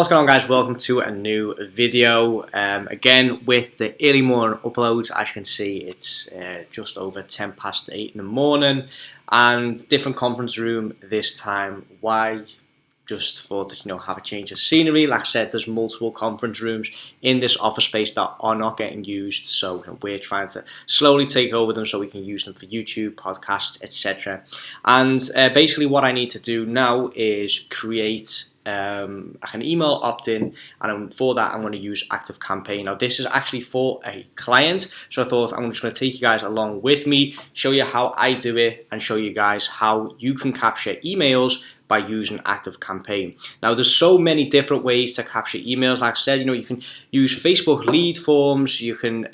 What's going on, guys? Welcome to a new video. Again with the early morning uploads. As you can see, it's just over 10 past 8 in the morning, and different conference room this time. Why? Just thought to have a change of scenery. Like I said, there's multiple conference rooms in this office space that are not getting used, so we're trying to slowly take over them so we can use them for YouTube, podcasts, etc. And basically what I need to do now is create an email opt-in, and for that I'm going to use ActiveCampaign. Now this is actually for a client, so I thought I'm just going to take you guys along with me, show you how I do it, and show you guys how you can capture emails by using ActiveCampaign. Now there's so many different ways to capture emails. Like I said, you can use Facebook lead forms, you can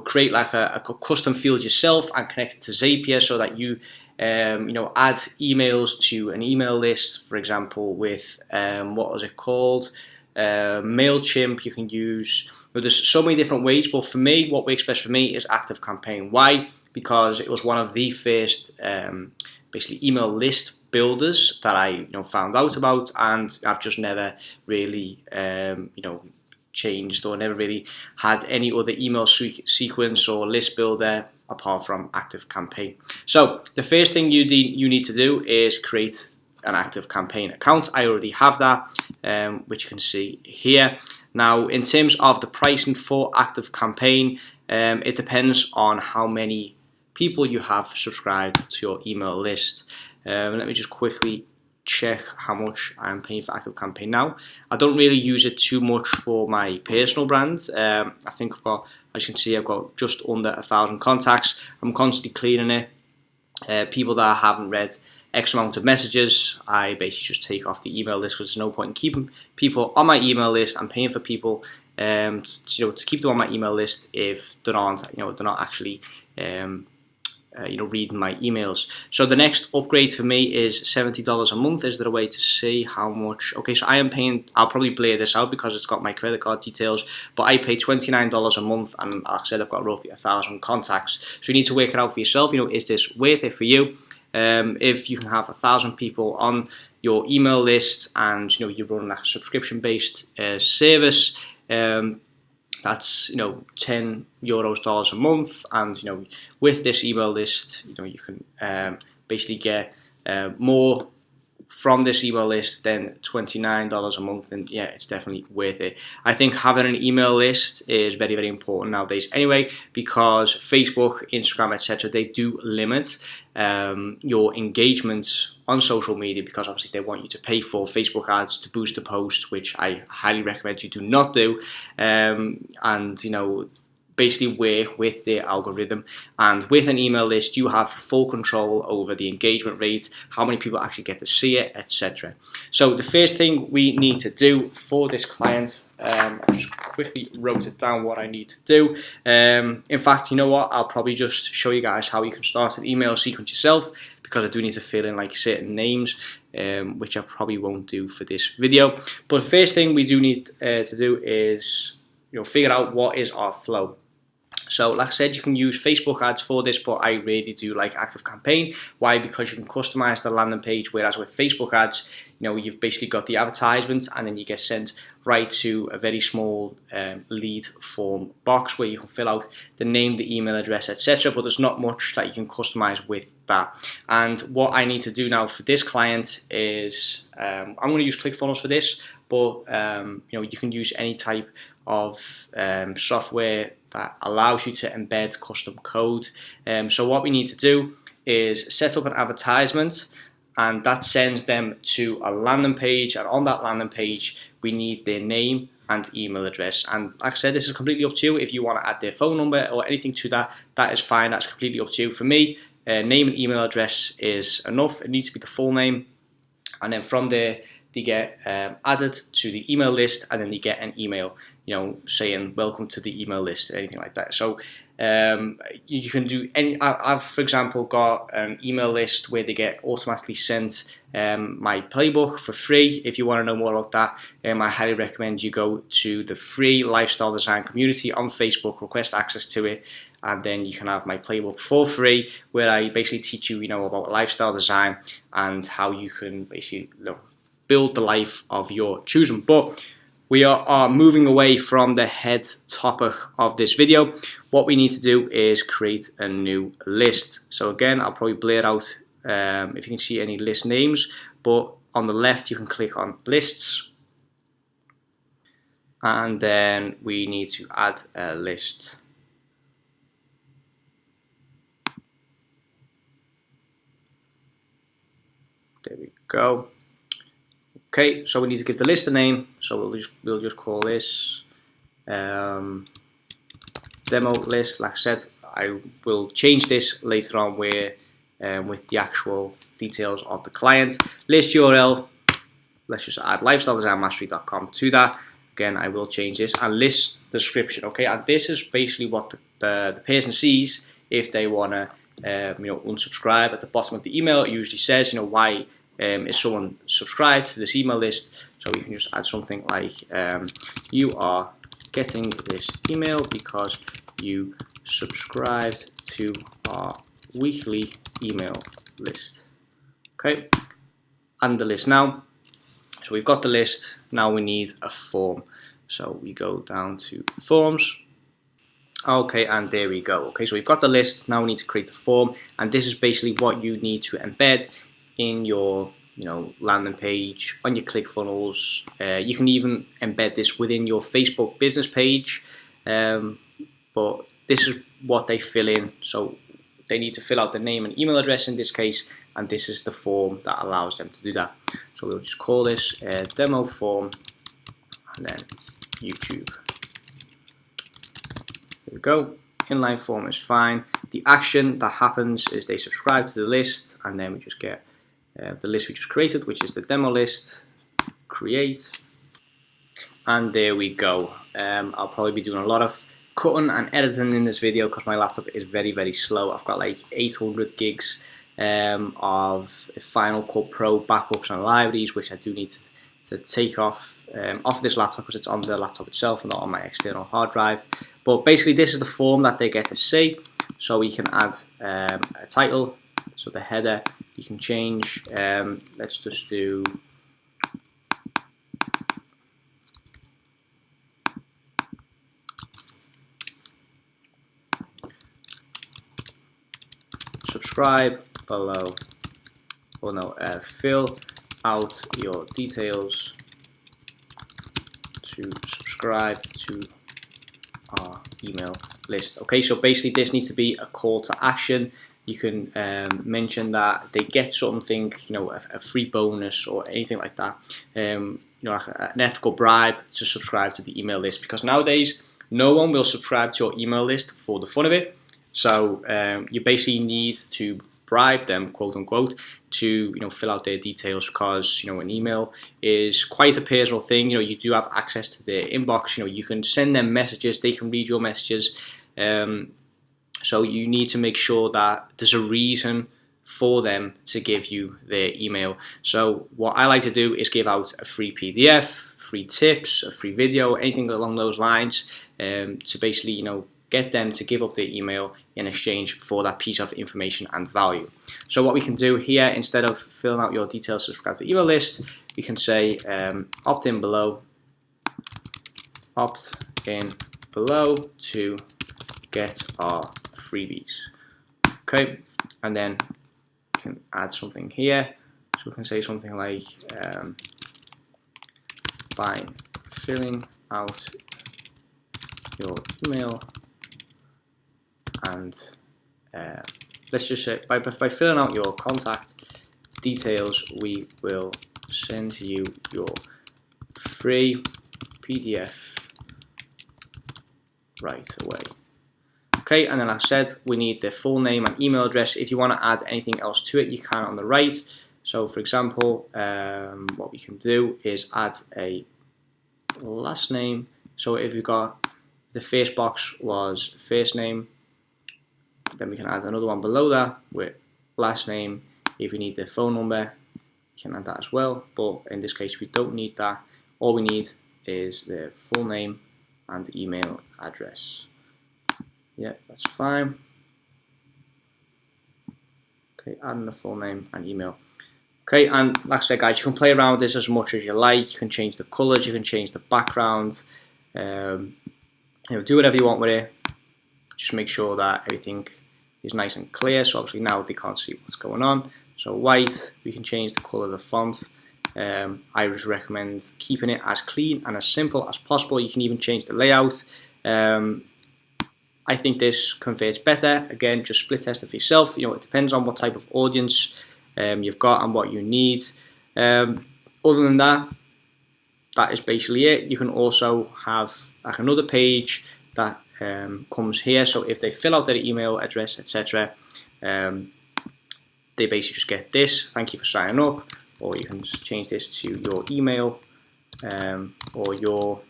create like a custom field yourself and connect it to Zapier so that you add emails to an email list, for example, with what was it called? MailChimp. You can use, there's so many different ways, but for me, what works best for me is ActiveCampaign. Why? Because it was one of the first basically email list builders that I found out about, and I've just never really changed or never really had any other email sequence or list builder apart from ActiveCampaign. So the first thing you need to do is create an ActiveCampaign account. I already have that, which you can see here. Now in terms of the pricing for ActiveCampaign, it depends on how many people you have subscribed to your email list. Let me just quickly check how much I'm paying for ActiveCampaign now. I don't really use it too much for my personal brand. I think I've got, as you can see, I've got just under 1,000 contacts. I'm constantly cleaning it. People that I haven't read X amount of messages, I basically just take off the email list, because there's no point in keeping people on my email list. I'm paying for people to keep them on my email list if they're not actually reading my emails. So the next upgrade for me is $70 a month. Is there a way to see how much? Okay, so I am paying, I'll probably blur this out because it's got my credit card details, but I pay $29 a month, and like I said, I've got roughly 1,000 contacts. So you need to work it out for yourself. Is this worth it for you? If you can have 1,000 people on your email list, and you're running a subscription-based service, that's €10 a month, and with this email list, you can basically get more from this email list than $29 a month, and yeah, it's definitely worth it. I think having an email list is very, very important nowadays anyway, because Facebook, Instagram, etc., they do limit your engagement on social media, because obviously they want you to pay for Facebook ads to boost the post, which I highly recommend you do not do, and basically work with the algorithm. And with an email list, you have full control over the engagement rate, how many people actually get to see it, etc. So the first thing we need to do for this client, I just quickly wrote it down what I need to do. In fact, you know what, I'll probably just show you guys how you can start an email sequence yourself, because I do need to fill in like certain names, which I probably won't do for this video. But the first thing we do need to do is figure out what is our flow. So like I said, you can use Facebook ads for this, but I really do like ActiveCampaign. Why? Because you can customize the landing page, whereas with Facebook ads, you've basically got the advertisements, and then you get sent right to a very small lead form box where you can fill out the name, the email address, etc. But there's not much that you can customize with that. And what I need to do now for this client is, I'm going to use ClickFunnels for this, but you can use any type of software that allows you to embed custom code. So what we need to do is set up an advertisement, and that sends them to a landing page, and on that landing page we need their name and email address. And like I said, this is completely up to you. If you want to add their phone number or anything to that, that is fine. That's completely up to you. For me, name and email address is enough. It needs to be the full name, and then from there they get added to the email list, and then they get an email saying welcome to the email list, anything like that. So you can do any. I've, for example, got an email list where they get automatically sent my playbook for free. If you want to know more about that, I highly recommend you go to the free lifestyle design community on Facebook, request access to it, and then you can have my playbook for free, where I basically teach you, about lifestyle design and how you can basically build the life of your choosing. But we are moving away from the head topic of this video. What we need to do is create a new list. So again, I'll probably blur out if you can see any list names, but on the left you can click on lists, and then we need to add a list. There we go. Okay, so we need to give the list a name. So we'll just call this demo list. Like I said, I will change this later on where with the actual details of the client. List URL. Let's just add lifestyledesignmastery.com to that. Again, I will change this, and list description. Okay, and this is basically what the person sees if they want to unsubscribe. At the bottom of the email, it usually says, why is someone subscribed to this email list. So you can just add something like, you are getting this email because you subscribed to our weekly email list. Okay, and the list now. So we've got the list, now we need a form. So we go down to forms. Okay, and there we go. Okay, so we've got the list, now we need to create the form, and this is basically what you need to embed in your landing page, on your ClickFunnels. You can even embed this within your Facebook business page, but this is what they fill in. So they need to fill out the name and email address in this case, and this is the form that allows them to do that. So we'll just call this a demo form, and then YouTube. There we go. Inline form is fine. The action that happens is they subscribe to the list, and then we just get the list we just created, which is the demo list. Create, and there we go. I'll probably be doing a lot of cutting and editing in this video because my laptop is very, very slow. I've got like 800 gigs of Final Cut Pro backups and libraries, which I do need to take off this laptop because it's on the laptop itself and not on my external hard drive. But basically this is the form that they get to see. So we can add a title, so the header you can change. Let's just do subscribe below, or no, fill out your details to subscribe to our email list. Okay, so basically this needs to be a call to action. You can mention that they get something, a free bonus or anything like that, like an ethical bribe to subscribe to the email list, because nowadays no one will subscribe to your email list for the fun of it. So you basically need to bribe them, quote unquote, to fill out their details, because an email is quite a personal thing. You do have access to their inbox. You can send them messages, they can read your messages. So you need to make sure that there's a reason for them to give you their email. So what I like to do is give out a free PDF, free tips, a free video, anything along those lines, to basically get them to give up their email in exchange for that piece of information and value. So what we can do here, instead of filling out your details to subscribe to the email list, we can say opt in below to get our freebies. Okay, and then we can add something here. So we can say something like by filling out your email, and let's just say by filling out your contact details, we will send you your free PDF right away. Okay, and then I said we need the full name and email address. If you want to add anything else to it, you can on the right. So for example, what we can do is add a last name. So if you've got the first box was first name, then we can add another one below that with last name. If you need the phone number, you can add that as well, but in this case we don't need that. All we need is the full name and email address. Yeah, that's fine. Okay, adding the full name and email. Okay, and like I said, guys, you can play around with this as much as you like. You can change the colors, you can change the background, you know, do whatever you want with it. Just make sure that everything is nice and clear. So obviously now they can't see what's going on. So white, we can change the color of the font. I just recommend keeping it as clean and as simple as possible. You can even change the layout. I think this converts better. Again, just split test it for yourself. You know, it depends on what type of audience you've got and what you need. Other than that, that is basically it. You can also have like another page that comes here. So if they fill out their email address, etc., they basically just get this. Thank you for signing up. Or you can just change this to your email, or your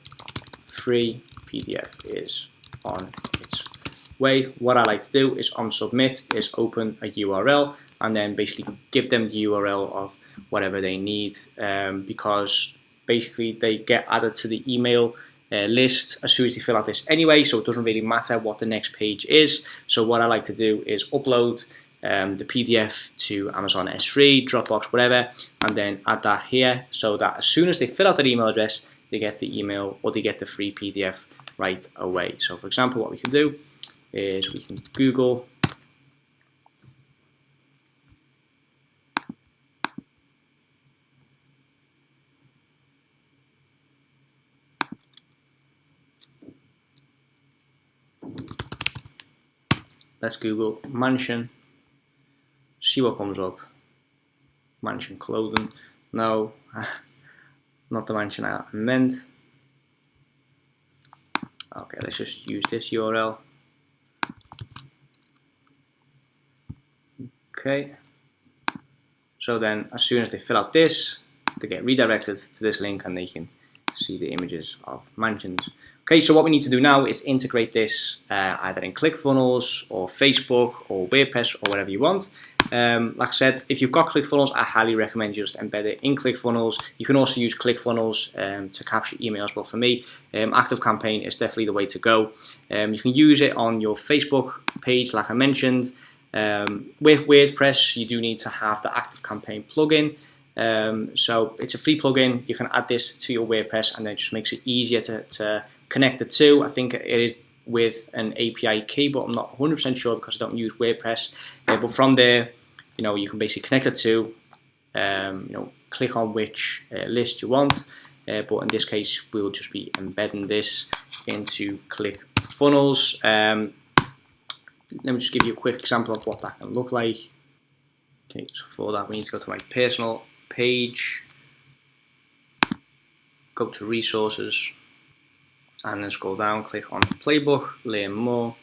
free PDF is on its way. What I like to do is on submit is open a URL and then basically give them the URL of whatever they need, because basically they get added to the email list as soon as they fill out this anyway, so it doesn't really matter what the next page is. So what I like to do is upload the PDF to Amazon S3, Dropbox, whatever, and then add that here so that as soon as they fill out their email address, they get the email or they get the free PDF right away. So for example, what we can do is we can Google mansion, see what comes up. Mansion clothing, no, not the mansion I meant. Okay, let's just use this URL. Okay, so then as soon as they fill out this, they get redirected to this link and they can see the images of mansions. Okay, so what we need to do now is integrate this either in ClickFunnels or Facebook or WordPress or whatever you want. Like I said, if you've got ClickFunnels, I highly recommend you just embed it in ClickFunnels. You can also use ClickFunnels to capture emails, but for me, ActiveCampaign is definitely the way to go. You can use it on your Facebook page, like I mentioned. With WordPress, you do need to have the ActiveCampaign plugin. So it's a free plugin. You can add this to your WordPress and then it just makes it easier to connect the two. I think it is with an API key, but I'm not 100% sure because I don't use WordPress. But from there, you know, you can basically connect the two. You know, click on which list you want. But in this case, we'll just be embedding this into ClickFunnels. Let me just give you a quick example of what that can look like. Okay, so for that, we need to go to my personal page, go to resources, and then scroll down, click on playbook, learn more.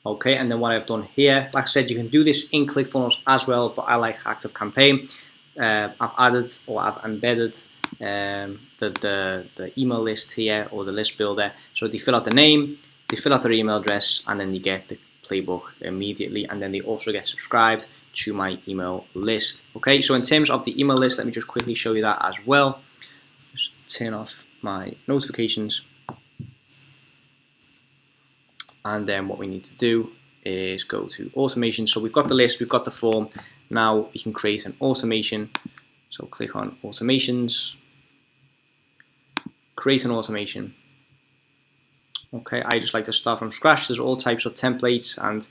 Okay, and then what I've done here, like I said, you can do this in ClickFunnels as well, but I like ActiveCampaign. I've added or I've embedded the email list here, or the list builder. So they fill out the name, they fill out their email address, and then they get the playbook immediately, and then they also get subscribed to my email list. Okay, so in terms of the email list, let me just quickly show you that as well. Just turn off my notifications, and then what we need to do is go to automation. So we've got the list, we've got the form. Now we can create an automation. So click on automations, create an automation. Okay, I just like to start from scratch. There's all types of templates and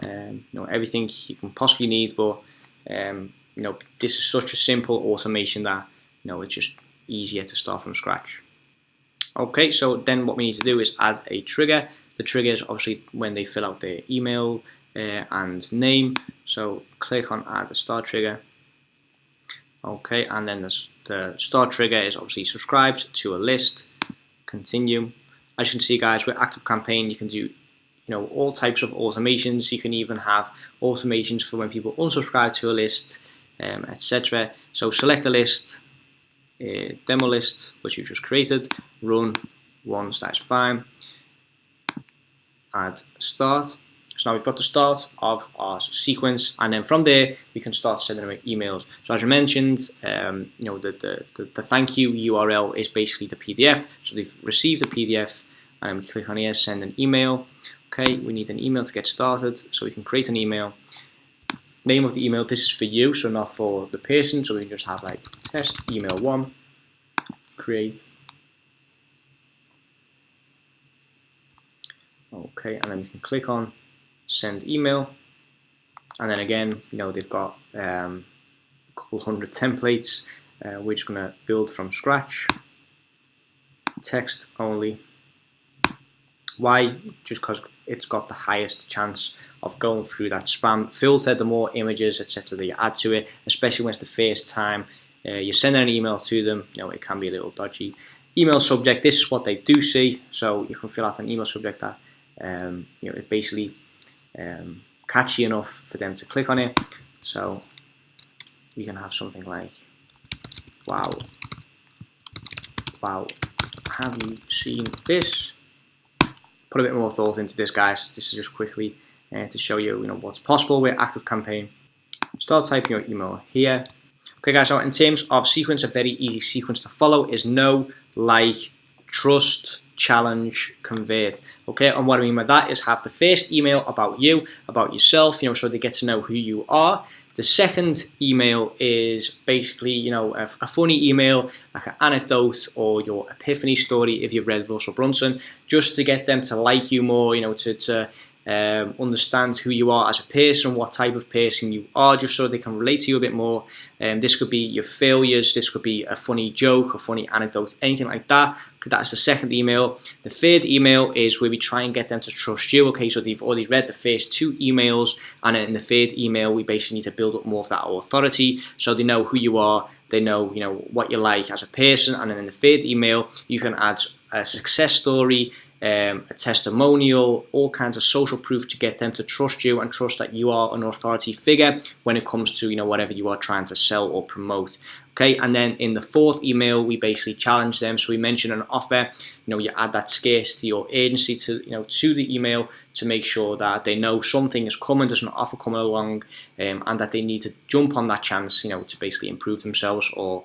you know, everything you can possibly need, but you know, this is such a simple automation that, you know, it's just easier to start from scratch. Okay, so then what we need to do is add a trigger. The trigger is obviously when they fill out their email and name. So click on add a start trigger. Okay, and then the start trigger is obviously subscribed to a list. Continue. As you can see, guys, with ActiveCampaign, you can do, you know, all types of automations. You can even have automations for when people unsubscribe to a list, etc. So select the list, demo list, which you just created, run once, that's fine. Add start. So now we've got the start of our sequence, and then from there we can start sending them emails. So as I mentioned, you know, the thank you URL is basically the PDF. So they've received the PDF, and we click on here, send an email. Okay, we need an email to get started, so we can create an email. name of the email, this is for you, so not for the person, so we can just have like test email 1, create. Okay, and then you can click on send email, and then again, you know, they've got a couple hundred templates. We're just going to build from scratch, text only. Why? Just because it's got the highest chance of going through that spam filter. The more images, etc., that you add to it, especially when it's the first time you're sending an email to them, you know, it can be a little dodgy. Email subject, this is what they do see, so you can fill out an email subject that you know, it's basically catchy enough for them to click on it. So we can have something like, wow, have you seen this? Put a bit more thought into this, guys. This is just quickly to show you, you know, what's possible with ActiveCampaign. Start typing your email here. Okay, guys, so in terms of sequence, a very easy sequence to follow is know, like, trust, challenge, convert. Okay, and what I mean by that is have the first email about you, about yourself, you know, so they get to know who you are. The second email is basically, you know, a funny email, like an anecdote or your epiphany story if you've read Russell Brunson, just to get them to like you more, you know, to understand who you are as a person, what type of person you are, just so they can relate to you a bit more. This could be your failures, this could be a funny joke, a funny anecdote, anything like that. That's the second email. The third email is where we try and get them to trust you. Okay, so they've already read the first 2 emails, and in the third email, we basically need to build up more of that authority, so they know who you are, they know, you know, what you're like as a person, and then in the third email, you can add a success story, a testimonial, all kinds of social proof to get them to trust you and trust that you are an authority figure when it comes to, you know, whatever you are trying to sell or promote. Okay, and then in the fourth email, we basically challenge them. So we mention an offer, you know, you add that scarcity or urgency to, you know, to the email to make sure that they know something is coming, there's an offer coming along, and that they need to jump on that chance, you know, to basically improve themselves or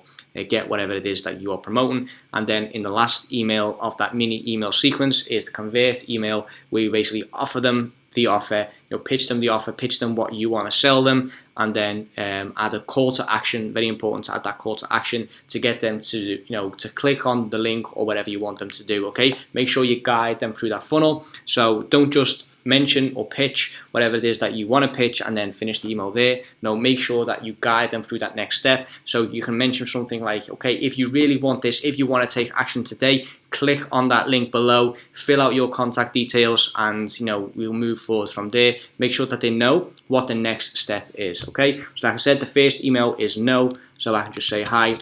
get whatever it is that you are promoting. And then in the last email of that mini email sequence is the convert email, where you basically offer them the offer, you know, pitch them the offer, pitch them what you want to sell them, and then add a call to action. Very important to add that call to action to get them to, you know, to click on the link or whatever you want them to do. Okay, make sure you guide them through that funnel. So don't just mention or pitch whatever it is that you want to pitch and then finish the email there. No, make sure that you guide them through that next step. So you can mention something like, okay, if you really want this, if you want to take action today, click on that link below, fill out your contact details, and, you know, we'll move forward from there. Make sure that they know what the next step is. Okay, so like I said, the first email is no, so I can just say, hi,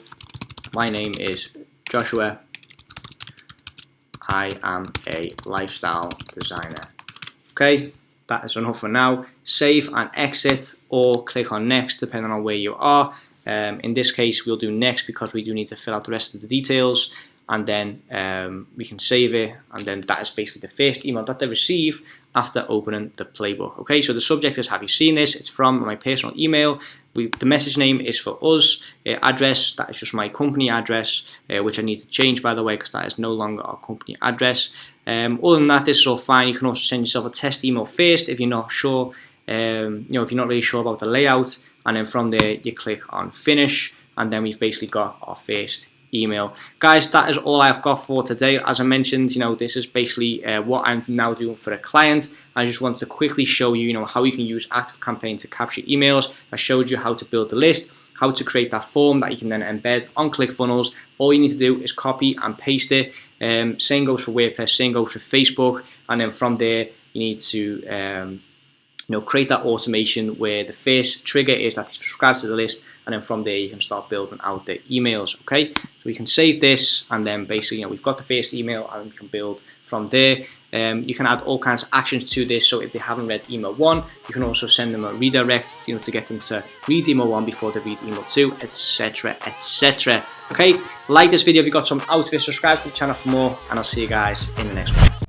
my name is Joshua, I am a lifestyle designer. Okay, that is enough for now. Save and exit, or click on next depending on where you are. In this case, we'll do next because we do need to fill out the rest of the details, and then we can save it, and then that is basically the first email that they receive after opening the playbook. Okay, so the subject is, have you seen this? It's from my personal email. The message name is for us. Address, that is just my company address, which I need to change, by the way, because that is no longer our company address. Other than that, this is all fine. You can also send yourself a test email first if you're not sure, you know, if you're not really sure about the layout, and then from there you click on finish, and then we've basically got our first email. Guys, that is all I've got for today. As I mentioned, you know, this is basically what I'm now doing for a client. I just want to quickly show you, you know, how you can use ActiveCampaign to capture emails. I showed you how to build the list, how to create that form that you can then embed on ClickFunnels. All you need to do is copy and paste it. Same goes for WordPress, same goes for Facebook, and then from there you need to you know, create that automation where the first trigger is that you subscribe to the list, and then from there you can start building out the emails. Okay, so we can save this, and then basically, you know, we've got the first email and we can build from there. You can add all kinds of actions to this, so if they haven't read email 1, you can also send them a redirect, you know, to get them to read email 1 before they read email 2, etc, etc. Okay, like this video if you got some out of it, subscribe to the channel for more, and I'll see you guys in the next one.